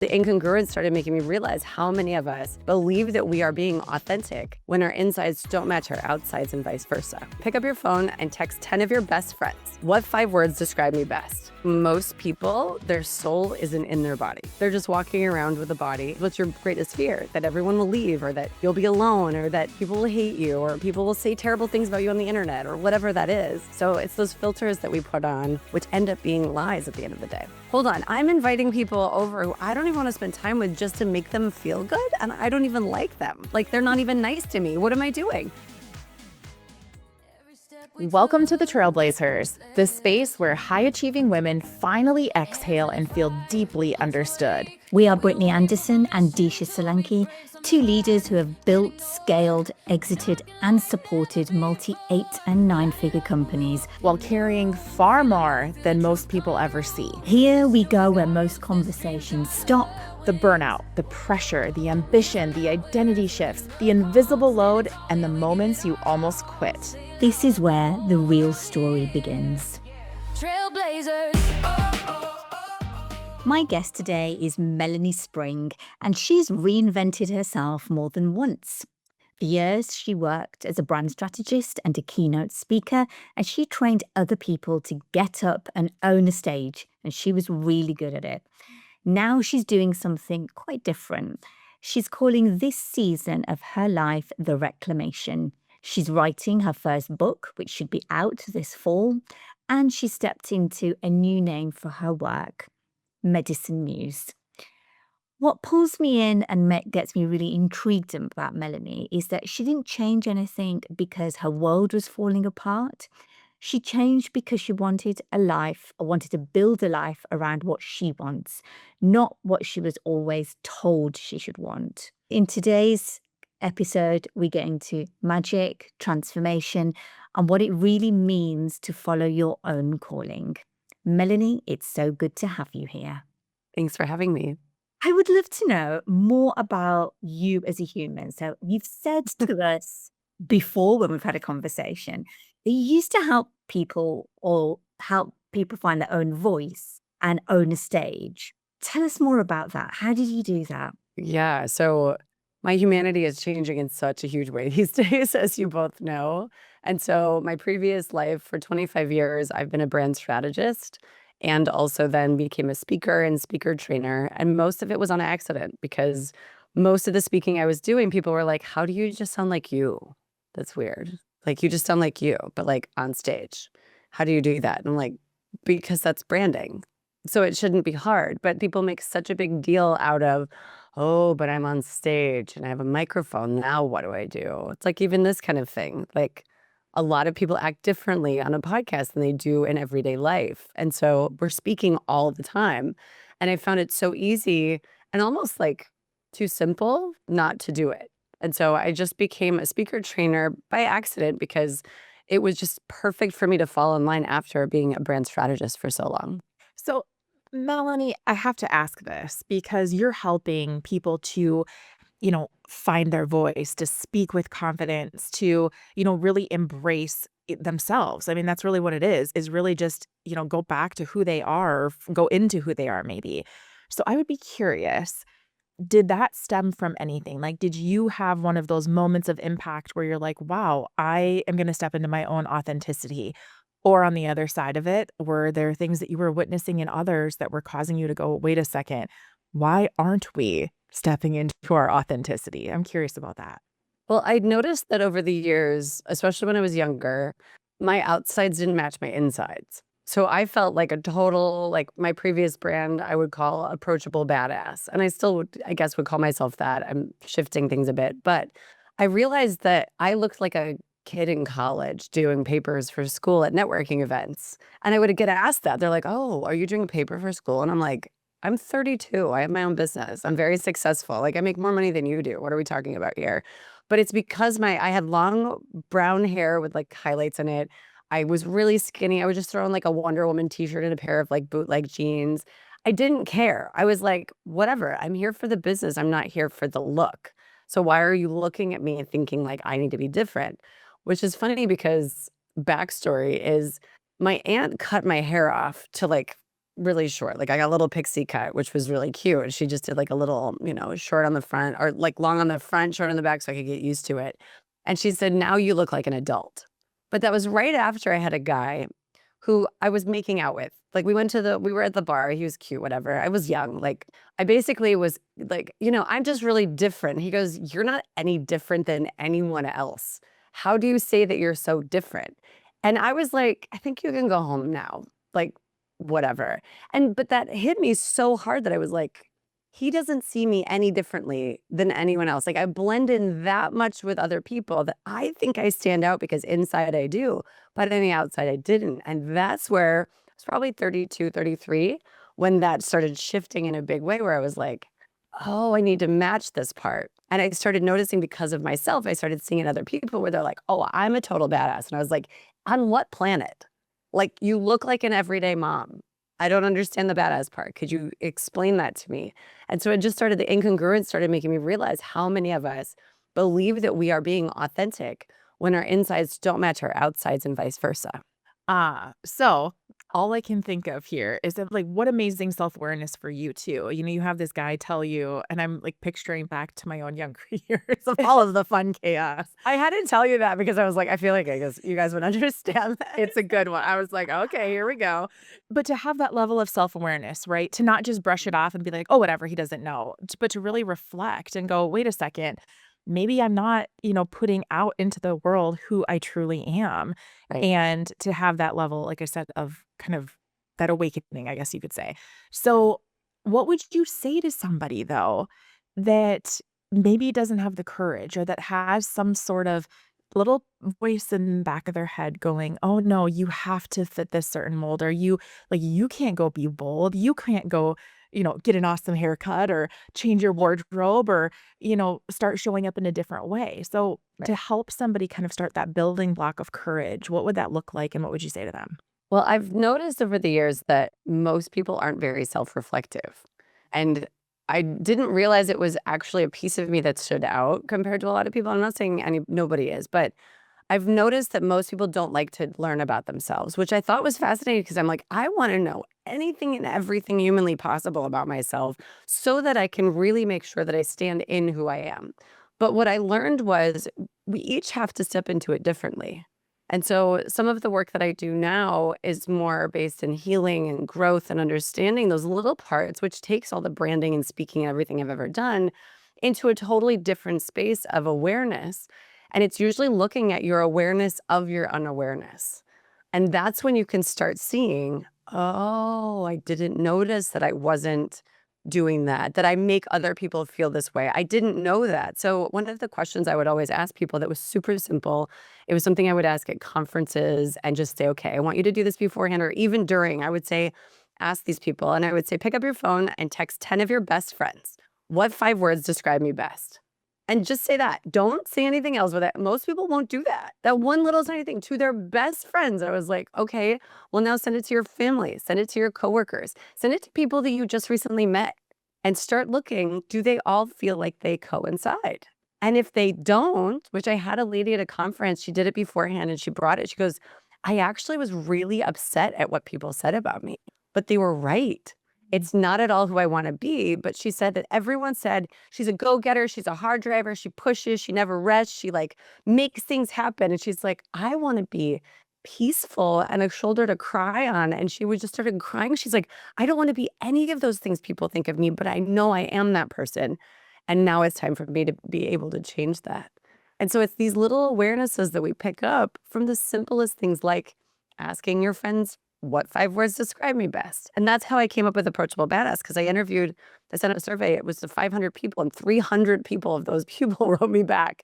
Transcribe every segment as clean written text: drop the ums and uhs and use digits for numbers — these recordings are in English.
The incongruence started making me realize how many of us believe that we are being authentic when our insides don't match our outsides and vice versa. Pick up your phone and text 10 of your best friends. What 5 words describe me best? Most people, their soul isn't in their body. They're just walking around with a body. What's your greatest fear? That everyone will leave, or that you'll be alone, or that people will hate you, or people will say terrible things about you on the internet, or whatever that is. So it's those filters that we put on, which end up being lies at the end of the day. Hold on, I'm inviting people over who I don't even want to spend time with just to make them feel good, and I don't even like them. Like, they're not even nice to me. What am I doing? Welcome to the Trailblazers, the space where high-achieving women finally exhale and feel deeply understood. We are Brittany Anderson and Disha Solanki, two leaders who have built, scaled, exited, and supported multi-8 and 9-figure companies while carrying far more than most people ever see. Here we go where most conversations stop. The burnout, the pressure, the ambition, the identity shifts, the invisible load, and the moments you almost quit. This is where the real story begins. Trailblazers. My guest today is Melanie Spring, and she's reinvented herself more than once. For years, she worked as a brand strategist and a keynote speaker, and she trained other people to get up and own a stage, and she was really good at it. Now she's doing something quite different. She's calling this season of her life the Reclamation. She's writing her first book, which should be out this fall, and she stepped into a new name for her work, Medicine Muse. What pulls me in and gets me really intrigued about Melanie is that she didn't change anything because her world was falling apart. She changed because she wanted a life, or wanted to build a life around what she wants, not what she was always told she should want. In today's episode, we get into magic, transformation, and what it really means to follow your own calling. Melanie, it's so good to have you here. Thanks for having me. I would love to know more about you as a human. So you've said to us before when we've had a conversation, that you used to help people find their own voice and own a stage. Tell us more about that. How did you do that? Yeah, so my humanity is changing in such a huge way these days, as you both know. And so my previous life, for 25 years, I've been a brand strategist and also then became a speaker and speaker trainer. And most of it was on accident because most of the speaking I was doing, people were like, how do you just sound like you? That's weird. Like, you just sound like you, but like on stage. How do you do that? And I'm like, because that's branding. So it shouldn't be hard. But people make such a big deal out of, oh, but I'm on stage and I have a microphone. Now what do I do? It's like even this kind of thing. Like, a lot of people act differently on a podcast than they do in everyday life. And so we're speaking all the time. And I found it so easy and almost like too simple not to do it. And so I just became a speaker trainer by accident because it was just perfect for me to fall in line after being a brand strategist for so long. So, Melanie, I have to ask this because you're helping people to, find their voice, to speak with confidence, to, really embrace themselves. I mean, that's really what it is really just, go back to who they are, or go into who they are maybe. So I would be curious, did that stem from anything? Like, did you have one of those moments of impact where you're like, wow, I am going to step into my own authenticity? Or on the other side of it, were there things that you were witnessing in others that were causing you to go, wait a second, why aren't we stepping into our authenticity? I'm curious about that. Well, I noticed that over the years, especially when I was younger, my outsides didn't match my insides. So I felt like a total, like my previous brand, I would call approachable badass. And I still would, I guess, would call myself that. I'm shifting things a bit. But I realized that I looked like a kid in college doing papers for school at networking events. And I would get asked that. They're like, oh, are you doing a paper for school? And I'm like, I'm 32. I have my own business. I'm very successful. Like, I make more money than you do. What are we talking about here? But it's because I had long brown hair with like highlights in it. I was really skinny. I was just throwing like a Wonder Woman t-shirt and a pair of like bootleg jeans. I didn't care. I was like, whatever. I'm here for the business. I'm not here for the look. So why are you looking at me and thinking like I need to be different? Which is funny because backstory is my aunt cut my hair off to like really short. Like I got a little pixie cut, which was really cute. She just did like a little, short on the front or like long on the front, short on the back so I could get used to it. And she said, now you look like an adult. But that was right after I had a guy who I was making out with. Like we were at the bar. He was cute, whatever. I was young. Like I basically was like, I'm just really different. He goes, you're not any different than anyone else. How do you say that you're so different? And I was like, I think you can go home now. Like, whatever. But that hit me so hard that I was like, he doesn't see me any differently than anyone else. Like I blend in that much with other people that I think I stand out because inside I do, but on the outside I didn't. And that's where I was probably 32, 33 when that started shifting in a big way where I was like, oh, I need to match this part. And I started noticing because of myself, I started seeing in other people where they're like, oh, I'm a total badass. And I was like, on what planet? Like you look like an everyday mom. I don't understand the badass part. Could you explain that to me? And so it just started, the incongruence started making me realize how many of us believe that we are being authentic when our insides don't match our outsides and vice versa. So all I can think of here is that like what amazing self-awareness for you too. You have this guy tell you, and I'm like picturing back to my own younger years of all of the fun chaos. I had to tell you that because I was like, I feel like I guess you guys would understand that. It's a good one. I was like, okay, here we go. But to have that level of self-awareness, right? To not just brush it off and be like, oh, whatever, he doesn't know, but to really reflect and go, wait a second, maybe I'm not, putting out into the world who I truly am. Right. And to have that level, like I said, of kind of that awakening, I guess you could say. So what would you say to somebody though, that maybe doesn't have the courage or that has some sort of little voice in the back of their head going, oh no, you have to fit this certain mold, or you can't go be bold. You can't go, get an awesome haircut or change your wardrobe or, start showing up in a different way. So to help somebody kind of start that building block of courage, what would that look like? And what would you say to them? Well, I've noticed over the years that most people aren't very self-reflective. And I didn't realize it was actually a piece of me that stood out compared to a lot of people. I'm not saying nobody is, but I've noticed that most people don't like to learn about themselves, which I thought was fascinating because I'm like, I want to know anything and everything humanly possible about myself so that I can really make sure that I stand in who I am. But what I learned was we each have to step into it differently. And so some of the work that I do now is more based in healing and growth and understanding those little parts, which takes all the branding and speaking and everything I've ever done into a totally different space of awareness. And it's usually looking at your awareness of your unawareness. And that's when you can start seeing, oh, I didn't notice that I wasn't doing that I make other people feel this way. I didn't know that. So one of the questions I would always ask people that was super simple, it was something I would ask at conferences and just say, okay, I want you to do this beforehand or even during. I would say, ask these people. And I would say, pick up your phone and text 10 of your best friends. What 5 words describe me best? And just say that. Don't say anything else with it. Most people won't do that. That one little tiny thing to their best friends. I was like, okay, well now send it to your family, send it to your coworkers, send it to people that you just recently met and start looking, do they all feel like they coincide? And if they don't, which I had a lady at a conference, she did it beforehand and she brought it. She goes, I actually was really upset at what people said about me, but they were right. It's not at all who I want to be. But she said that everyone said she's a go-getter. She's a hard driver. She pushes. She never rests. She like makes things happen. And she's like, I want to be peaceful and a shoulder to cry on. And she would just started crying. She's like, I don't want to be any of those things people think of me, but I know I am that person. And now it's time for me to be able to change that. And so it's these little awarenesses that we pick up from the simplest things like asking your friends, what 5 words describe me best? And that's how I came up with Approachable Badass, because I sent out a survey. It was to 500 people, and 300 people of those people wrote me back.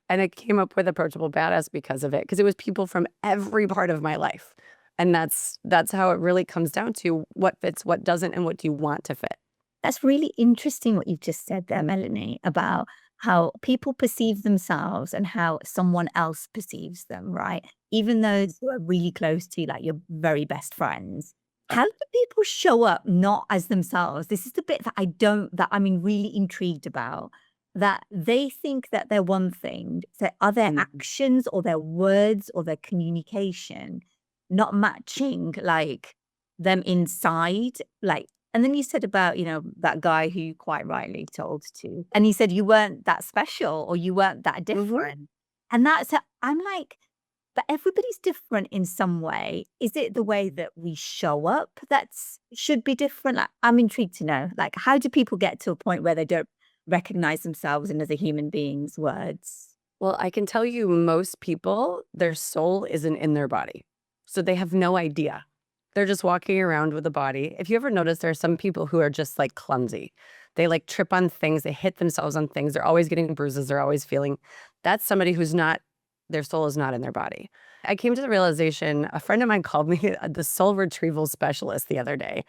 And I came up with Approachable Badass because of it, because it was people from every part of my life. And that's how it really comes down to what fits, what doesn't, and what do you want to fit. That's really interesting what you've just said there, Melanie, about how people perceive themselves and how someone else perceives them, right? Even those who are really close to, like, your very best friends. How do people show up not as themselves? This is the bit that I'm really intrigued about, that they think that they're one thing. So are their actions or their words or their communication not matching, like, them inside, like, and then you said about, that guy who you quite rightly told to, and he said you weren't that special or you weren't that different. And I'm like, but everybody's different in some way. Is it the way that we show up that's should be different? Like, I'm intrigued to know, like, how do people get to a point where they don't recognize themselves in as a human being's words? Well, I can tell you most people, their soul isn't in their body. So they have no idea. They're just walking around with a body. If you ever notice, there are some people who are just like clumsy. They like trip on things, they hit themselves on things, they're always getting bruises, they're always feeling. That's somebody who's not, their soul is not in their body. I came to the realization, a friend of mine called me the soul retrieval specialist the other day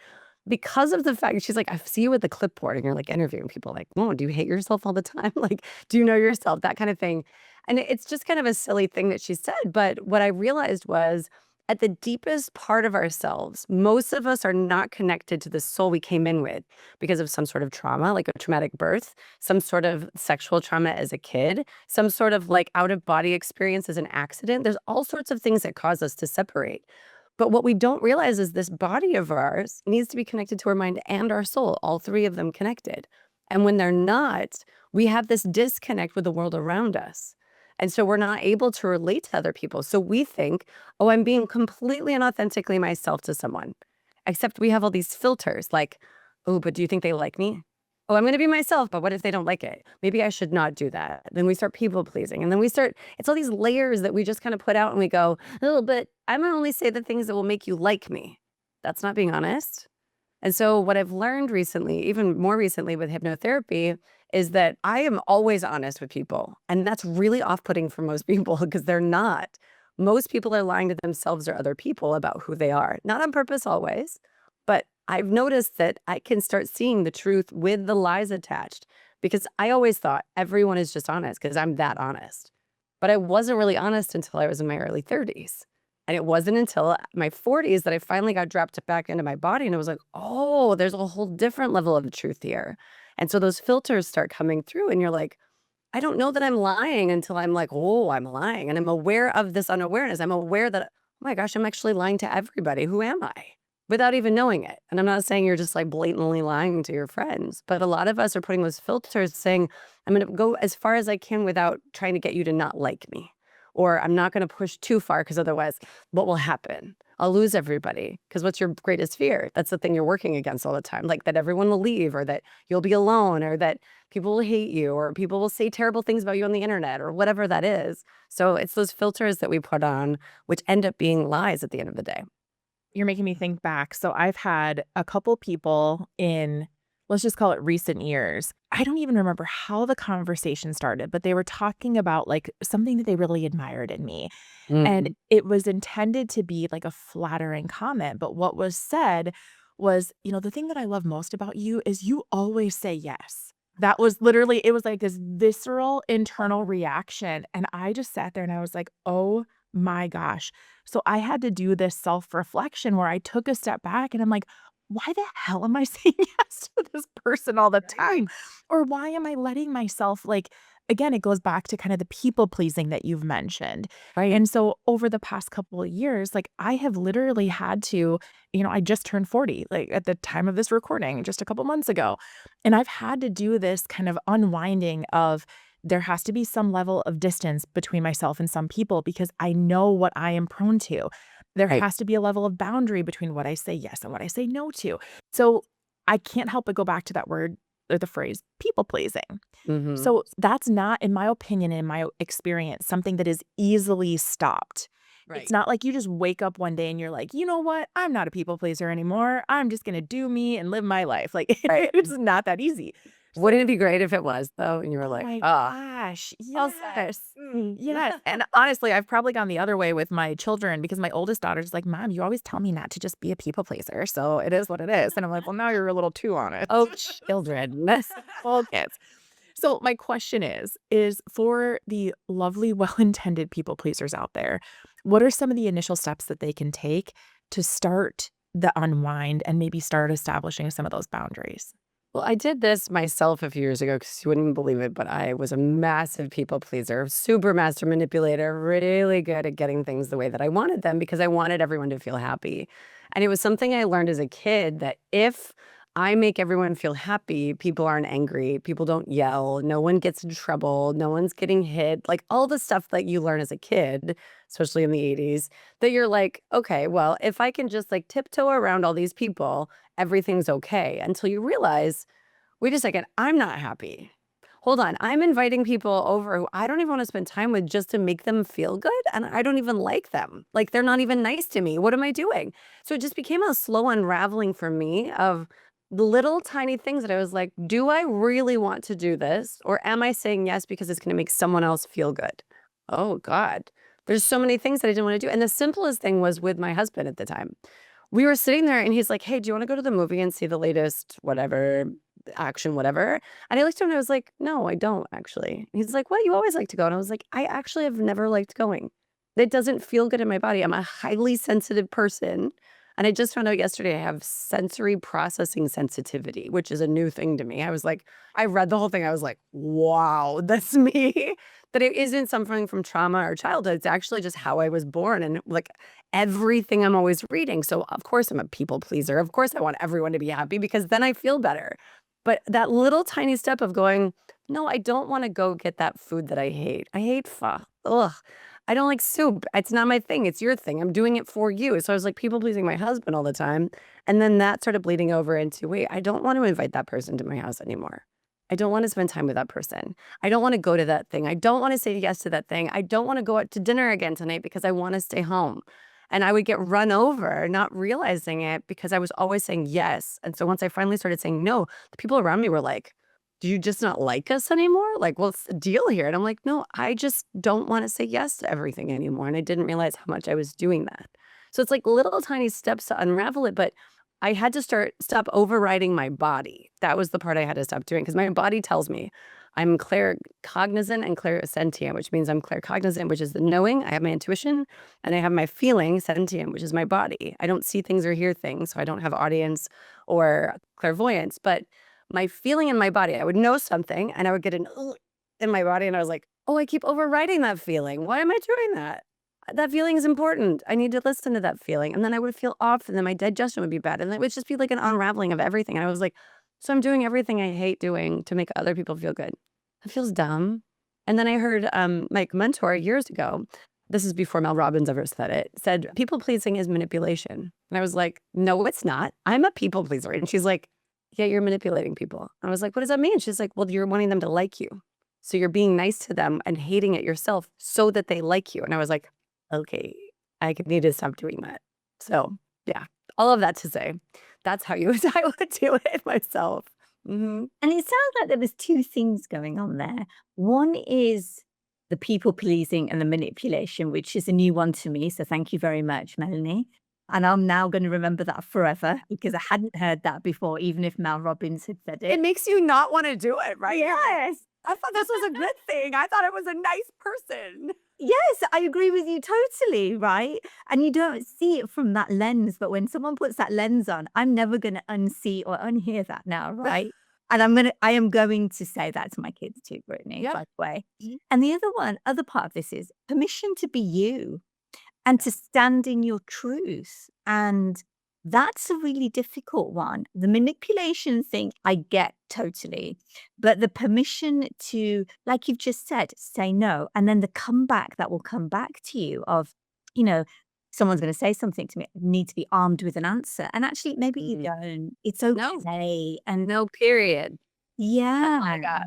because of the fact, she's like, I see you with the clipboard and you're like interviewing people like, oh, do you hate yourself all the time? Like, do you know yourself? That kind of thing. And it's just kind of a silly thing that she said. But what I realized was at the deepest part of ourselves, most of us are not connected to the soul we came in with because of some sort of trauma, like a traumatic birth, some sort of sexual trauma as a kid, some sort of like out of body experience as an accident. There's all sorts of things that cause us to separate. But what we don't realize is this body of ours needs to be connected to our mind and our soul, all three of them connected. And when they're not, we have this disconnect with the world around us. And so we're not able to relate to other people. So we think, oh, I'm being completely and authentically myself to someone. Except we have all these filters like, oh, but do you think they like me? Oh, I'm going to be myself, but what if they don't like it? Maybe I should not do that. Then we start people pleasing. And then it's all these layers that we just kind of put out and we go, oh, but I'm going to only say the things that will make you like me. That's not being honest. And so what I've learned recently, even more recently with hypnotherapy, is that I am always honest with people. And that's really off-putting for most people because they're not. Most people are lying to themselves or other people about who they are. Not on purpose always, but I've noticed that I can start seeing the truth with the lies attached because I always thought everyone is just honest because I'm that honest. But I wasn't really honest until I was in my early 30s. And it wasn't until my 40s that I finally got dropped back into my body and I was like, oh, there's a whole different level of truth here. And so those filters start coming through and you're like, I don't know that I'm lying until I'm like, oh, I'm lying. And I'm aware of this unawareness. I'm aware that, oh my gosh, I'm actually lying to everybody. Who am I? Without even knowing it. And I'm not saying you're just like blatantly lying to your friends, but a lot of us are putting those filters saying, I'm going to go as far as I can without trying to get you to not like me. Or I'm not going to push too far because otherwise, what will happen? I'll lose everybody. Because what's your greatest fear? That's the thing you're working against all the time. Like that everyone will leave or that you'll be alone or that people will hate you or people will say terrible things about you on the internet or whatever that is. So it's those filters that we put on, which end up being lies at the end of the day. You're making me think back. So I've had a couple people in, let's just call it recent years. I don't even remember how the conversation started, but they were talking about like something that they really admired in me. And it was intended to be like a flattering comment. But what was said was, the thing that I love most about you is you always say yes. That was literally, it was like this visceral internal reaction. And I just sat there and I was like, oh my gosh. So I had to do this self-reflection where I took a step back and I'm like, why the hell am I saying yes to this person all the time? Or why am I letting myself again, it goes back to kind of the people pleasing that you've mentioned. Right. And so over the past couple of years, I have literally had to, I just turned 40, at the time of this recording, just a couple months ago. And I've had to do this kind of unwinding of there has to be some level of distance between myself and some people because I know what I am prone to. There Right. has to be a level of boundary between what I say yes and what I say no to. So I can't help but go back to that word or the phrase people pleasing. Mhm. So that's not, in my opinion, in my experience, something that is easily stopped. It's not like you just wake up one day and you're like, you know what? I'm not a people pleaser anymore. I'm just going to do me and live my life. Right. It's not that easy. Wouldn't it be great if it was though? And you were Oh like, my ah, gosh. well said. Yes. Yes. And honestly, I've probably gone the other way with my children because my oldest daughter's like, Mom, you always tell me not to just be a people pleaser. So it is what it is. And I'm like, well, now you're a little too on it. Oh, children. Well, kids. So my question is for the lovely, well-intended people pleasers out there, what are some of the initial steps that they can take to start the unwind and maybe start establishing some of those boundaries? Well, I did this myself a few years ago because you wouldn't believe it, but I was a massive people pleaser, super master manipulator, really good at getting things the way that I wanted them because I wanted everyone to feel happy. And it was something I learned as a kid that if I make everyone feel happy, people aren't angry, people don't yell, no one gets in trouble, no one's getting hit, like all the stuff that you learn as a kid, especially in the 80s, that you're like, okay, well, if I can just like tiptoe around all these people, everything's okay. Until you realize, wait a second, I'm not happy. Hold on, I'm inviting people over who I don't even want to spend time with just to make them feel good. And I don't even like them. Like they're not even nice to me. What am I doing? So it just became a slow unraveling for me of the little tiny things that I was like, do I really want to do this? Or am I saying yes because it's going to make someone else feel good? Oh God, there's so many things that I didn't want to do. And the simplest thing was with my husband at the time. We were sitting there and he's like, hey, do you want to go to the movie and see the latest whatever action, whatever? And I looked at him and I was like, no, I don't actually. He's like, what? You always like to go. And I was like, I actually have never liked going. It doesn't feel good in my body. I'm a highly sensitive person. And I just found out yesterday I have sensory processing sensitivity, which is a new thing to me. I was like, I read the whole thing. I was like, wow, that's me. That it isn't something from trauma or childhood. It's actually just how I was born and like everything I'm always reading. So of course I'm a people pleaser. Of course I want everyone to be happy because then I feel better. But that little tiny step of going, no, I don't want to go get that food that I hate. I hate pho. Ugh. I don't like soup. It's not my thing. It's your thing. I'm doing it for you. So I was like people pleasing my husband all the time. And then that started bleeding over into, wait, I don't want to invite that person to my house anymore. I don't want to spend time with that person. I don't want to go to that thing. I don't want to say yes to that thing. I don't want to go out to dinner again tonight because I want to stay home. And I would get run over, not realizing it because I was always saying yes. And so once I finally started saying no, the people around me were like, do you just not like us anymore? Like, what's the deal here? And I'm like, no, I just don't want to say yes to everything anymore. And I didn't realize how much I was doing that. So it's like little tiny steps to unravel it. But I had to stop overriding my body. That was the part I had to stop doing because my body tells me I'm claircognizant and clairsentient, which means I'm claircognizant, which is the knowing. I have my intuition, and I have my feeling, sentient, which is my body. I don't see things or hear things, so I don't have audience or clairvoyance. But my feeling in my body, I would know something, and I would get an "Ugh" in my body, and I was like, oh, I keep overriding that feeling. Why am I doing that? That feeling is important. I need to listen to that feeling. And then I would feel off, and then my digestion would be bad. And it would just be like an unraveling of everything. And I was like, so I'm doing everything I hate doing to make other people feel good. That feels dumb. And then I heard my mentor years ago, this is before Mel Robbins ever said it, said people pleasing is manipulation. And I was like, no, it's not. I'm a people pleaser. And she's like, yeah, you're manipulating people. I was like, what does that mean? She's like, well, you're wanting them to like you. So you're being nice to them and hating it yourself so that they like you. And I was like, okay, I need to stop doing that. So yeah, all of that to say, that's how I would do it myself. And it sounds like there was two things going on there. One is the people pleasing and the manipulation, which is a new one to me. So thank you very much, Melanie. And I'm now going to remember that forever because I hadn't heard that before, even if Mel Robbins had said It it. makes you not want to do it, right? Yes. I thought this was a good thing. I thought it was a nice person. Yes, I agree with you totally, right? And you don't see it from that lens, but when someone puts that lens on, I'm never going to unsee or unhear that now, right? And I am going to say that to my kids too, Brittany, Yep. by the way. Mhm. And the other part of this is permission to be you and to stand in your truth. And that's a really difficult one. The manipulation thing, I get totally. But the permission to, like you've just said, say no. And then the comeback that will come back to you of, someone's going to say something to me, I need to be armed with an answer. And actually, maybe you don't. It's No. okay. And No, period. yeah. Oh my God.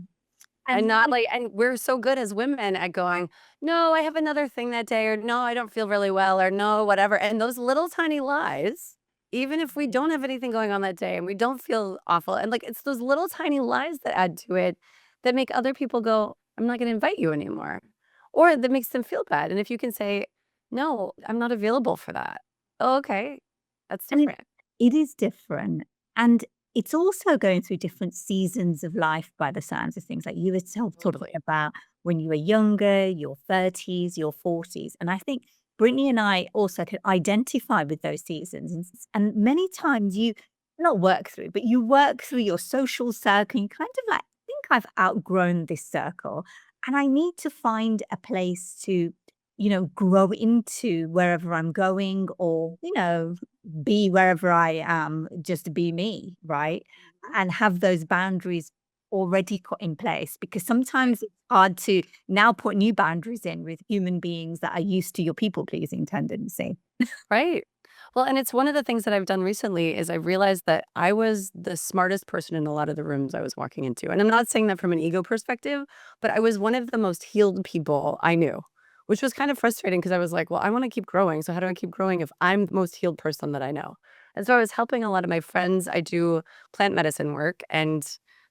And And not like, and we're so good as women at going, no, I have another thing that day, or no, I don't feel really well, or no, whatever. And those little tiny lies, even if we don't have anything going on that day and we don't feel awful, and like it's those little tiny lies that add to it that make other people go, I'm not going to invite you anymore. Or that makes them feel bad. And if you can say, no, I'm not available for that. Oh, okay. That's And different. it is different. And it's also going through different seasons of life by the sounds of things. Like you were talking Totally. about when you were younger, your 30s, your 40s. And I think Brittany and I also could identify with those seasons. And many times you not work through, but you work through your social circle. You kind of like, I think I've outgrown this circle. And I need to find a place to grow into wherever I'm going or, be wherever I am, just to be me, right? And have those boundaries already put in place because sometimes it's hard to now put new boundaries in with human beings that are used to your people pleasing tendency. Right. Well, and it's one of the things that I've done recently is I realized that I was the smartest person in a lot of the rooms I was walking into. And I'm not saying that from an ego perspective, but I was one of the most healed people I knew, which was kind of frustrating because I was like, well, I want to keep growing. So how do I keep growing if I'm the most healed person that I know? And so I was helping a lot of my friends. I do plant medicine work, and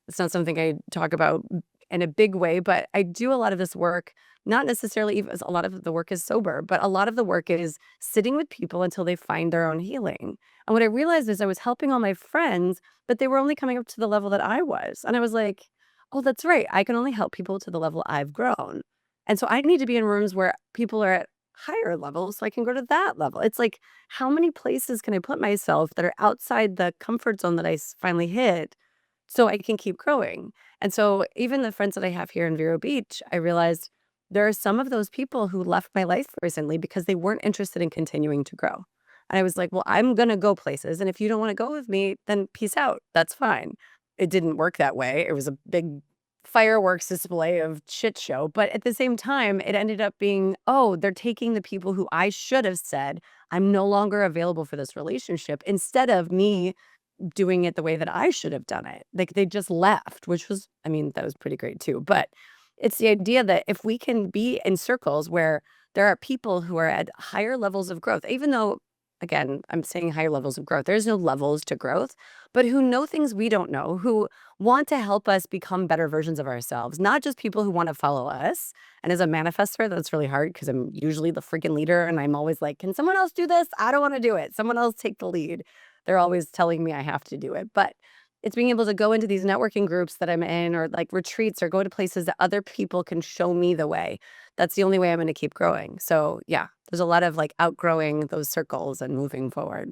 it's not something I talk about in a big way, but I do a lot of this work. Not necessarily, even a lot of the work is sober, but a lot of the work is sitting with people until they find their own healing. And what I realized is I was helping all my friends, but they were only coming up to the level that I was. And I was like, oh, that's right. I can only help people to the level I've grown. And so I need to be in rooms where people are at higher levels so I can go to that level. It's like, how many places can I put myself that are outside the comfort zone that finally hit so I can keep growing? And so even the friends that I have here in Vero Beach, I realized there are some of those people who left my life recently because they weren't interested in continuing to grow. And I was like, well, I'm going to go places. And if you don't want to go with me, then peace out. That's fine. It didn't work that way. It was a big fireworks display of shit show. But at the same time, it ended up being, oh, they're taking the people who I should have said, I'm no longer available for this relationship, instead of me doing it the way that I should have done it. Like they just left, which was, I mean, that was pretty great too. But it's the idea that if we can be in circles where there are people who are at higher levels of growth, even though, again, I'm saying higher levels of growth, there's no levels to growth, but who know things we don't know, who want to help us become better versions of ourselves, not just people who want to follow us. And as a manifestor, that's really hard because I'm usually the freaking leader. And I'm always like, can someone else do this? I don't want to do it. Someone else take the lead. They're always telling me I have to do it. But it's being able to go into these networking groups that I'm in, or like retreats, or go to places that other people can show me the way. That's the only way I'm going to keep growing. So yeah, there's a lot of like outgrowing those circles and moving forward.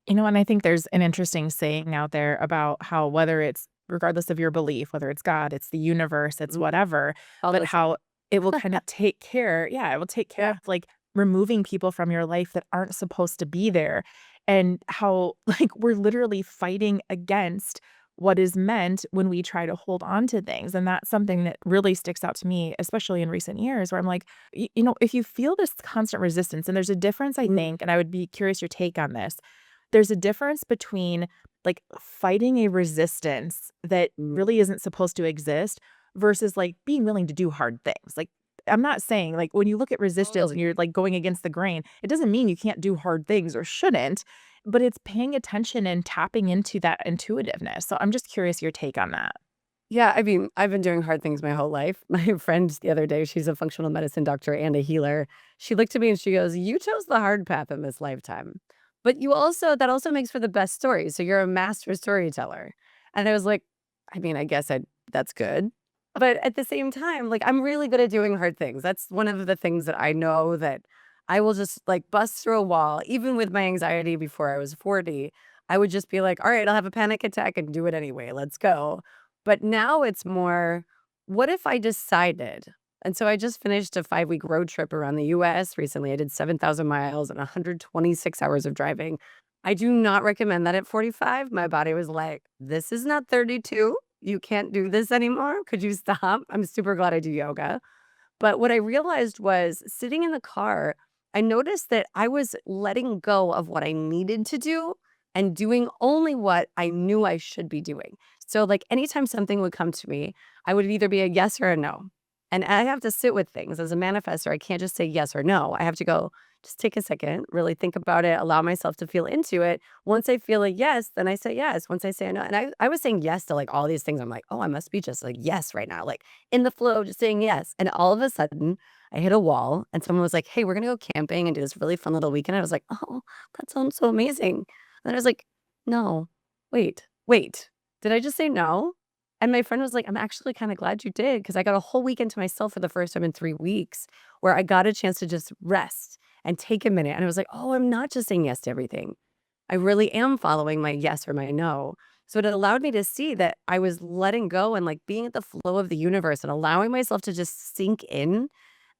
And I think there's an interesting saying out there about how whether it's regardless of your belief, whether it's God, it's the universe, it's Mm, whatever, all but those how it will kind of take care. Yeah, it will take care Yeah. of like removing people from your life that aren't supposed to be there. And how like we're literally fighting against what is meant when we try to hold on to things. And that's something that really sticks out to me, especially in recent years, where I'm like, if you feel this constant resistance, and there's a difference, I Mm, think, and I would be curious your take on this. There's a difference between like fighting a resistance that mm, really isn't supposed to exist versus like being willing to do hard things. Like, I'm not saying like when you look at resistance and totally. you're like going against the grain, it doesn't mean you can't do hard things or shouldn't, but it's paying attention and tapping into that intuitiveness. So I'm just curious your take on that. Yeah, I mean, I've been doing hard things my whole life. My friend the other day, she's a functional medicine doctor and a healer. She looked at me and she goes, you chose the hard path in this lifetime. But that also makes for the best stories. So you're a master storyteller. And I was like, I mean, that's good. But at the same time, like I'm really good at doing hard things. That's one of the things that I know that I will just like bust through a wall. Even with my anxiety before I was 40, I would just be like, all right, I'll have a panic attack and do it anyway. Let's go. But now it's more, what if I decided? And so I just finished a 5-week road trip around the US recently. I did 7,000 miles and 126 hours of driving. I do not recommend that at 45. My body was like, this is not 32. You can't do this anymore. Could you stop? I'm super glad I do yoga. But what I realized was sitting in the car, I noticed that I was letting go of what I needed to do and doing only what I knew I should be doing. So, like, anytime something would come to me, I would either be a yes or a no. And I have to sit with things as a manifestor. I can't just say yes or no. I have to go, just take a second, really think about it, allow myself to feel into it. Once I feel a yes, then I say yes. Once I say a no, and I was saying yes to like all these things. I'm like, oh, I must be just like yes right now. Like in the flow, just saying yes. And all of a sudden, I hit a wall and someone was like, hey, we're going to go camping and do this really fun little weekend. I was like, oh, that sounds so amazing. And I was like, no, wait, did I just say no? And my friend was like, I'm actually kind of glad you did because I got a whole weekend to myself for the first time in 3 weeks where I got a chance to just rest and take a minute. And I was like, oh, I'm not just saying yes to everything. I really am following my yes or my no. So it allowed me to see that I was letting go and like being at the flow of the universe and allowing myself to just sink in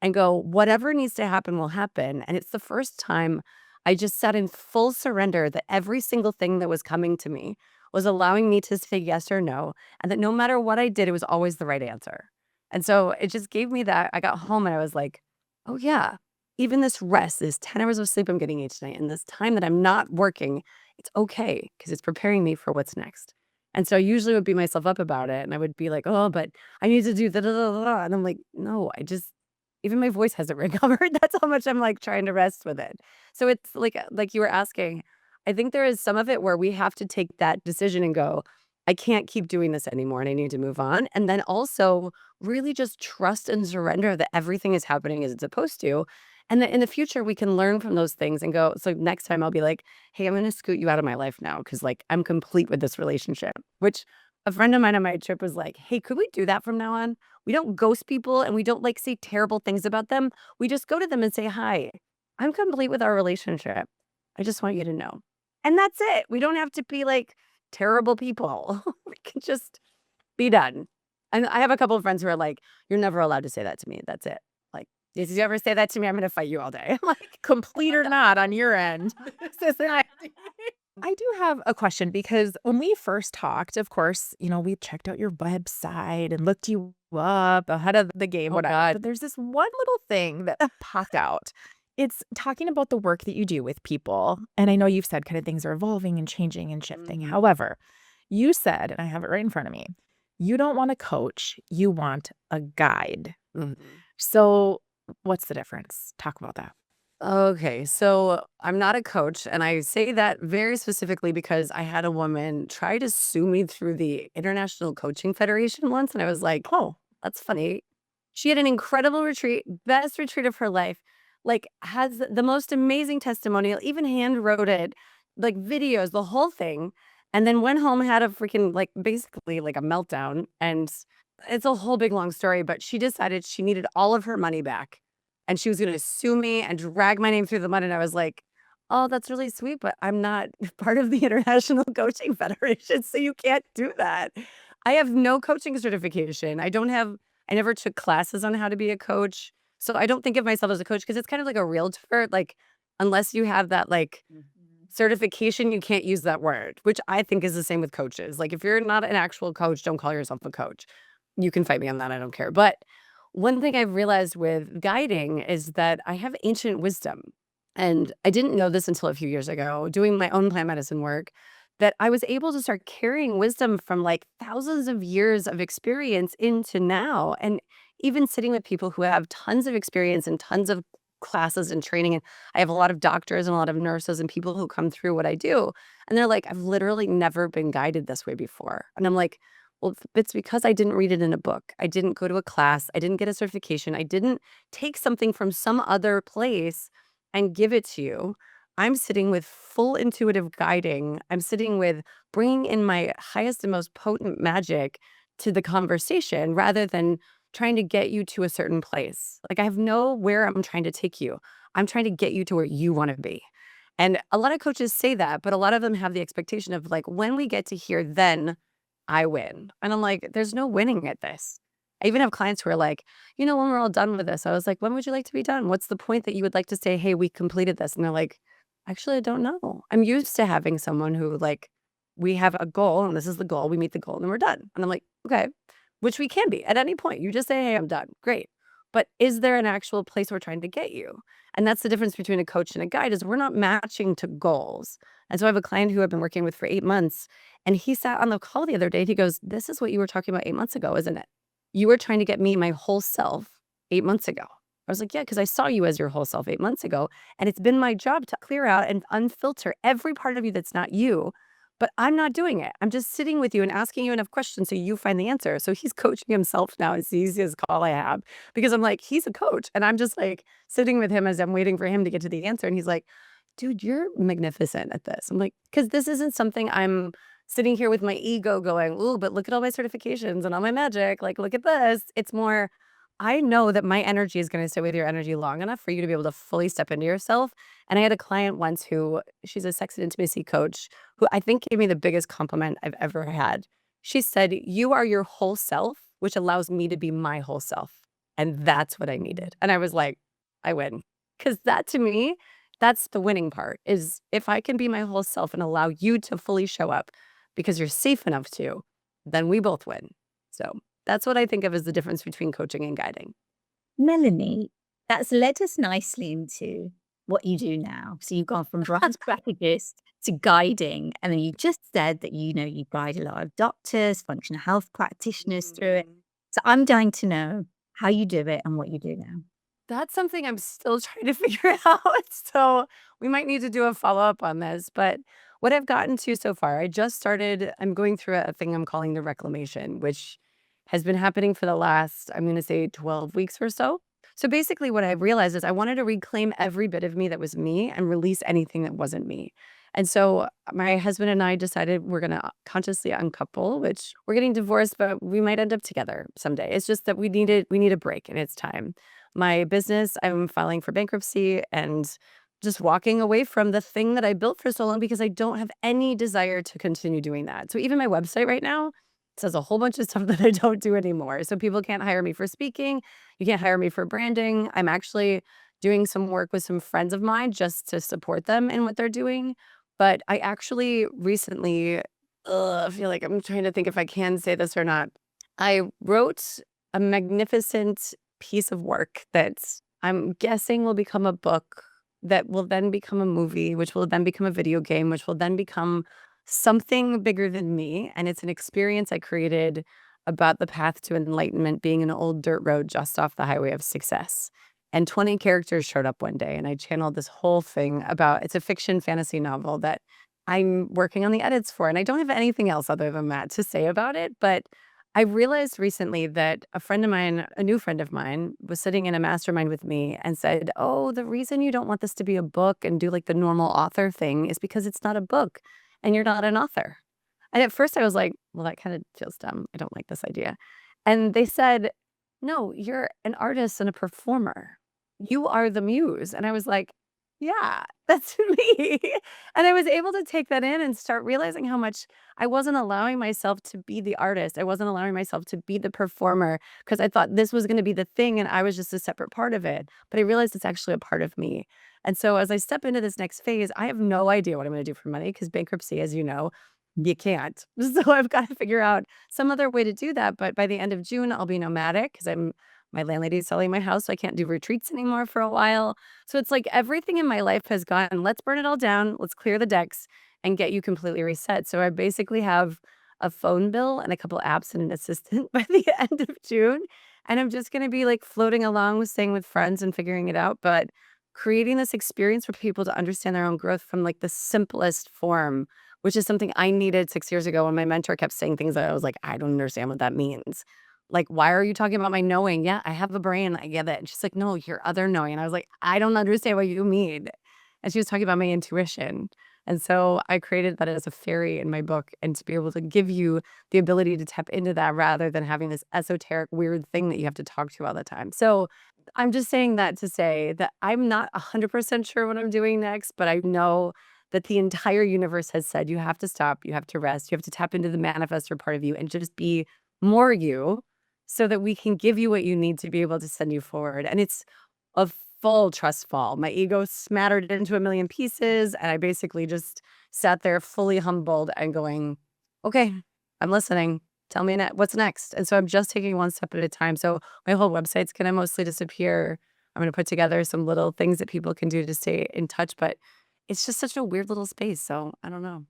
and go, whatever needs to happen will happen. And it's the first time I just sat in full surrender that every single thing that was coming to me was allowing me to say yes or no. And that no matter what I did, it was always the right answer. And so it just gave me that. I got home and I was like, oh, yeah, even this rest, this 10 hours of sleep I'm getting each night, and this time that I'm not working, it's okay because it's preparing me for what's next. And so I usually would beat myself up about it. And I would be like, oh, but I need to do da da da da. Da. And I'm like, no, even my voice hasn't recovered. That's how much I'm like trying to rest with it. So it's like you were asking, I think there is some of it where we have to take that decision and go, I can't keep doing this anymore and I need to move on. And then also really just trust and surrender that everything is happening as it's supposed to. And that in the future, we can learn from those things and go, so next time I'll be like, hey, I'm going to scoot you out of my life now because like I'm complete with this relationship, which a friend of mine on my trip was like, hey, could we do that from now on? We don't ghost people and we don't like say terrible things about them. We just go to them and say, hi, I'm complete with our relationship. I just want you to know. And that's it. We don't have to be like terrible people. We can just be done. And I have a couple of friends who are like, you're never allowed to say that to me. That's it. Like, if you ever say that to me, I'm going to fight you all day. I'm like, Complete or not on your end. I do have a question because when we first talked, of course, we checked out your website and looked you up ahead of the game. Oh, God. But there's this one little thing that popped out. It's talking about the work that you do with people. And I know you've said kind of things are evolving and changing and shifting. Mhm. However, you said, and I have it right in front of me, you don't want a coach, you want a guide. Mhm. So what's the difference? Talk about that. Okay, so I'm not a coach, and I say that very specifically because I had a woman try to sue me through the International Coaching Federation once, and I was like, oh, that's funny. She had an incredible retreat, best retreat of her life, like has the most amazing testimonial, even hand wrote it, like videos, the whole thing, and then went home, had a freaking like basically like a meltdown, and it's a whole big long story, but she decided she needed all of her money back and she was going to sue me and drag my name through the mud. And I was like, oh, that's really sweet, but I'm not part of the International Coaching Federation, so you can't do that. I have no coaching certification. I never took classes on how to be a coach. So I don't think of myself as a coach because it's kind of like a realtor. Like, unless you have that like certification, you can't use that word, which I think is the same with coaches. Like, if you're not an actual coach, don't call yourself a coach. You can fight me on that. I don't care. But one thing I've realized with guiding is that I have ancient wisdom. And I didn't know this until a few years ago, doing my own plant medicine work, that I was able to start carrying wisdom from like thousands of years of experience into now. And even sitting with people who have tons of experience and tons of classes and training. And I have a lot of doctors and a lot of nurses and people who come through what I do. And they're like, I've literally never been guided this way before. And I'm like, well, it's because I didn't read it in a book. I didn't go to a class. I didn't get a certification. I didn't take something from some other place and give it to you. I'm sitting with full intuitive guiding. I'm sitting with bringing in my highest and most potent magic to the conversation rather than trying to get you to a certain place. Like, I have no where I'm trying to take you. I'm trying to get you to where you want to be. And a lot of coaches say that, but a lot of them have the expectation of like, when we get to here, then I win. And I'm like, there's no winning at this. I even have clients who are like, when we're all done with this, I was like, when would you like to be done? What's the point that you would like to say, hey, we completed this? And they're like, actually, I don't know. I'm used to having someone who like, we have a goal and this is the goal. We meet the goal and then we're done. And I'm like, okay, which we can be at any point. You just say, hey, I'm done. Great. But is there an actual place we're trying to get you? And that's the difference between a coach and a guide is we're not matching to goals. And so I have a client who I've been working with for 8 months. And he sat on the call the other day. He goes, this is what you were talking about 8 months ago, isn't it? You were trying to get me my whole self 8 months ago. I was like, yeah, because I saw you as your whole self 8 months ago. And it's been my job to clear out and unfilter every part of you that's not you. But I'm not doing it. I'm just sitting with you and asking you enough questions so you find the answer. So he's coaching himself now. It's the easiest call I have because I'm like, he's a coach. And I'm just like sitting with him as I'm waiting for him to get to the answer. And he's like, dude, you're magnificent at this. I'm like, because this isn't something I'm sitting here with my ego going, ooh, but look at all my certifications and all my magic. Like, look at this. It's more, I know that my energy is going to stay with your energy long enough for you to be able to fully step into yourself. And I had a client once who, she's a sex and intimacy coach, who I think gave me the biggest compliment I've ever had. She said, you are your whole self, which allows me to be my whole self. And that's what I needed. And I was like, I win. Because that to me, that's the winning part is if I can be my whole self and allow you to fully show up because you're safe enough to, then we both win. So that's what I think of as the difference between coaching and guiding. Melanie, that's led us nicely into what you do now. So you've gone from brand strategist to guiding, and then you just said that you guide a lot of doctors, functional health practitioners through it. So I'm dying to know how you do it and what you do now. That's something I'm still trying to figure out. So we might need to do a follow-up on this. But what I've gotten to so far, I'm going through a thing I'm calling the Reclamation, which has been happening for the last, I'm going to say 12 weeks or so. So basically what I realized is I wanted to reclaim every bit of me that was me and release anything that wasn't me. And so my husband and I decided we're going to consciously uncouple, which we're getting divorced, but we might end up together someday. It's just that we need a break and it's time. My business, I'm filing for bankruptcy and just walking away from the thing that I built for so long because I don't have any desire to continue doing that. So even my website right now says a whole bunch of stuff that I don't do anymore. So people can't hire me for speaking. You can't hire me for branding. I'm actually doing some work with some friends of mine just to support them in what they're doing. But I actually recently, I feel like I'm trying to think if I can say this or not. I wrote a magnificent piece of work that I'm guessing will become a book that will then become a movie, which will then become a video game, which will then become something bigger than me. And it's an experience I created about the path to enlightenment being an old dirt road just off the highway of success. And 20 characters showed up one day, and I channeled this whole thing about it's a fiction fantasy novel that I'm working on the edits for. And I don't have anything else other than that to say about it. But I realized recently that a new friend of mine, was sitting in a mastermind with me and said, "Oh, the reason you don't want this to be a book and do like the normal author thing is because it's not a book and you're not an author." And at first I was like, well, that kind of feels dumb. I don't like this idea. And they said, "No, you're an artist and a performer. You are the muse." And I was like, yeah, that's me. And I was able to take that in and start realizing how much I wasn't allowing myself to be the artist. I wasn't allowing myself to be the performer because I thought this was going to be the thing and I was just a separate part of it. But I realized it's actually a part of me. And so as I step into this next phase, I have no idea what I'm going to do for money because bankruptcy, as you know, you can't. So I've got to figure out some other way to do that. But by the end of June, I'll be nomadic because my landlady is selling my house, so I can't do retreats anymore for a while. So it's like everything in my life has gone, let's burn it all down, let's clear the decks and get you completely reset. So I basically have a phone bill and a couple apps and an assistant by the end of June. And I'm just going to be like floating along with staying with friends and figuring it out, but creating this experience for people to understand their own growth from like the simplest form, which is something I needed 6 years ago when my mentor kept saying things that I was like, I don't understand what that means. Like, why are you talking about my knowing? Yeah, I have a brain. I get it. And she's like, no, your other knowing. And I was like, I don't understand what you mean. And she was talking about my intuition. And so I created that as a fairy in my book and to be able to give you the ability to tap into that rather than having this esoteric, weird thing that you have to talk to all the time. So I'm just saying that to say that I'm not 100% sure what I'm doing next, but I know that the entire universe has said you have to stop, you have to rest, you have to tap into the manifestor part of you and just be more you so that we can give you what you need to be able to send you forward. And it's a full trust fall. My ego smattered into a million pieces. And I basically just sat there fully humbled and going, okay, I'm listening. Tell me what's next. And so I'm just taking one step at a time. So my whole website's going to mostly disappear. I'm going to put together some little things that people can do to stay in touch. But it's just such a weird little space. So I don't know.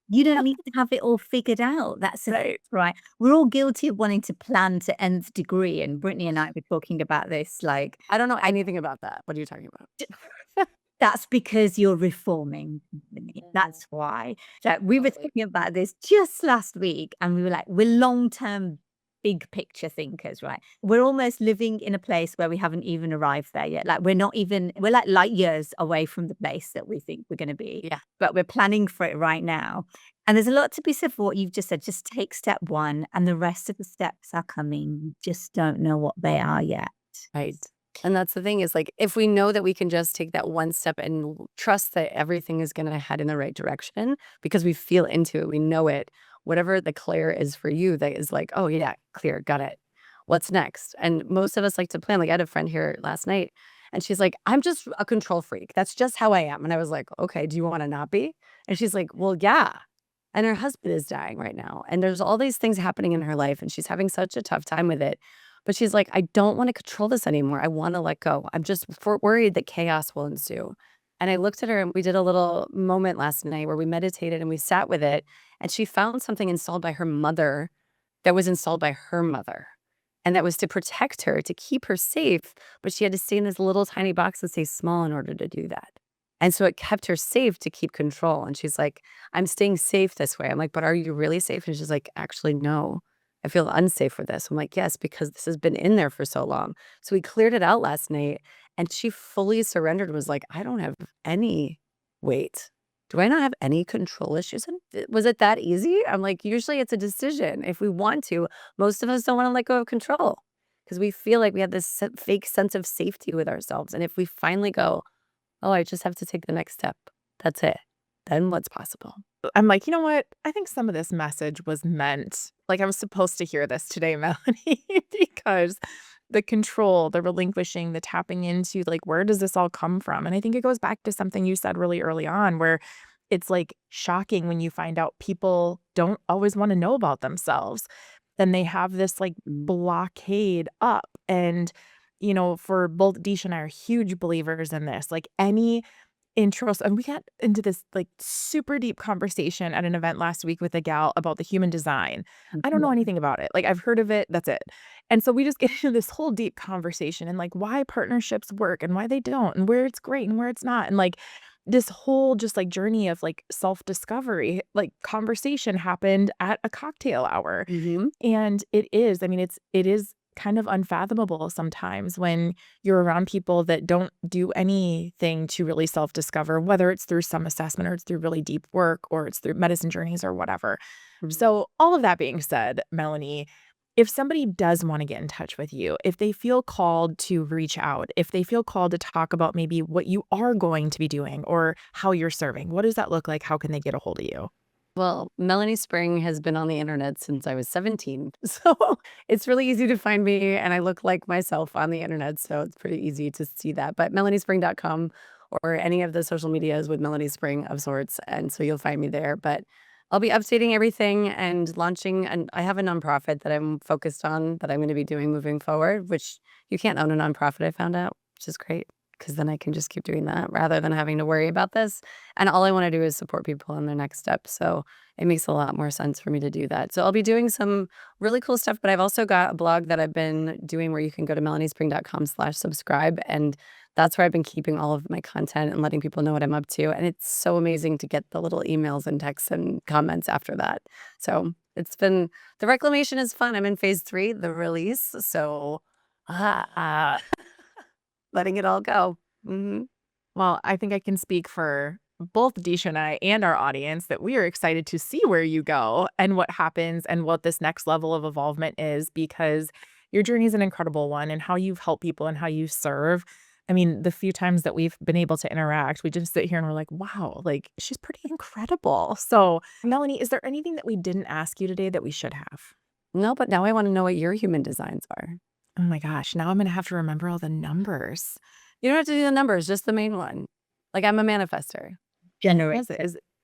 You don't need to have it all figured out. That's Right. right. We're all guilty of wanting to plan to nth degree. And Brittany and I were talking about this. Like, I don't know anything about that. What are you talking about? that's because you're reforming. That's why. Like, we were Totally. talking about this just last week, and we were like, we're long-term big picture thinkers, right? We're almost living in a place where we haven't even arrived there yet. Like, we're like light years away from the place that we think we're going to be. Yeah. But we're planning for it right now. And there's a lot to be said for what you've just said. Just take step one, and the rest of the steps are coming. You just don't know what they are yet. Right. And that's the thing is like, if we know that we can just take that one step and trust that everything is going to head in the right direction because we feel into it, we know it, whatever the clear is for you, that is like, oh yeah, clear, got it. what's next? And most of us like to plan. Like I had a friend here last night and she's like, I'm just a control freak. That's just how I am. And I was like, okay, do you want to not be? And she's like, well, yeah. And her husband is dying right now. And there's all these things happening in her life and she's having such a tough time with it. But she's like, I don't want to control this anymore. I want to let go. I'm just worried that chaos will ensue. And I looked at her and we did a little moment last night where we meditated and we sat with it. And she found something installed by her mother that was installed by her mother. And that was to protect her, to keep her safe. But she had to stay in this little tiny box and stay small in order to do that. And so it kept her safe to keep control. And she's like, I'm staying safe this way. I'm like, but are you really safe? And she's like, actually, no. I feel unsafe with this. I'm like, yes, because this has been in there for so long. So we cleared it out last night and she fully surrendered and was like, I don't have any weight. Do I not have any control issues? And was it that easy? I'm like, usually it's a decision. If we want to, most of us don't want to let go of control because we feel like we have this fake sense of safety with ourselves. And if we finally go, oh, I just have to take the next step. That's it. Then what's possible? I'm like, you know what? I think some of this message was meant, like I was supposed to hear this today, Melanie, because the control, the relinquishing, the tapping into like, where does this all come from? And I think it goes back to something you said really early on where it's like shocking when you find out people don't always want to know about themselves. Then they have this like blockade up. And, you know, for both Disha and I are huge believers in this, like any intros. And we got into this like super deep conversation at an event last week with a gal about the human design. I don't know anything about it. Like I've heard of it. That's it. And so we just get into this whole deep conversation and like why partnerships work and why they don't and where it's great and where it's not. And like this whole just like journey of like self-discovery, like conversation happened at a cocktail hour. And it is, I mean, it is kind of unfathomable sometimes when you're around people that don't do anything to really self-discover, whether it's through some assessment or it's through really deep work or it's through medicine journeys or whatever. So all of that being said, Melanie, if somebody does want to get in touch with you, if they feel called to reach out, if they feel called to talk about maybe what you are going to be doing or how you're serving, what does that look like? How can they get a hold of you? Well, Melanie Spring has been on the internet since I was 17. So it's really easy to find me and I look like myself on the internet. So it's pretty easy to see that. But melaniespring.com or any of the social medias with Melanie Spring of sorts. And so you'll find me there. But I'll be updating everything and launching. And I have a nonprofit that I'm focused on that I'm going to be doing moving forward, which you can't own a nonprofit, I found out, which is great. Because then I can just keep doing that rather than having to worry about this. And all I want to do is support people on their next step. So it makes a lot more sense for me to do that. So I'll be doing some really cool stuff, but I've also got a blog that I've been doing where you can go to melaniespring.com/subscribe. And that's where I've been keeping all of my content and letting people know what I'm up to. And it's so amazing to get the little emails and texts and comments after that. So it's been, the reclamation is fun. I'm in phase 3, the release. So, letting it all go. Well, I think I can speak for both Disha and I and our audience that we are excited to see where you go and what happens and what this next level of evolvement is, because your journey is an incredible one and how you've helped people and how you serve. I mean, the few times that we've been able to interact, we just sit here and we're like, wow, like she's pretty incredible. So Melanie, is there anything that we didn't ask you today that we should have? No, but now I want to know what your human designs are. Oh my gosh, now I'm going to have to remember all the numbers. You don't have to do the numbers, just the main one. Like I'm a manifester. Generator.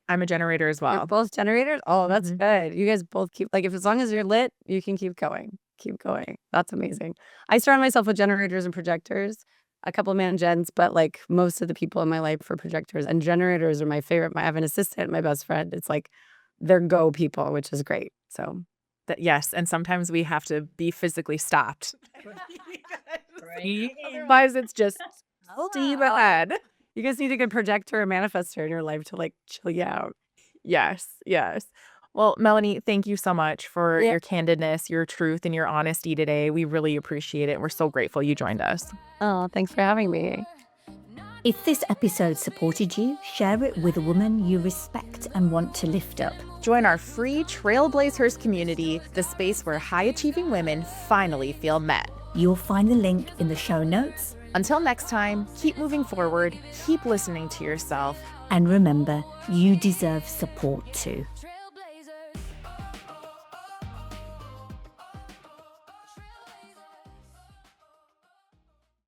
I'm a generator as well. You're both generators? Oh, that's good. You guys both keep, like, if as long as you're lit, you can keep going. Keep going. That's amazing. I surround myself with generators and projectors, a couple man gens, but like most of the people in my life are projectors, and generators are my favorite. I have an assistant, my best friend. It's like they're go people, which is great. So yes, and sometimes we have to be physically stopped. Otherwise, it's just steam ahead. You guys need a good projector or manifestor in your life to like chill you out. Yes. Well, Melanie, thank you so much for your candidness, your truth, and your honesty today. We really appreciate it. We're so grateful you joined us. Oh, thanks for having me. If this episode supported you, share it with a woman you respect and want to lift up. Join our free Trailblazers community, the space where high-achieving women finally feel met. You'll find the link in the show notes. Until next time, keep moving forward, keep listening to yourself. And remember, you deserve support too.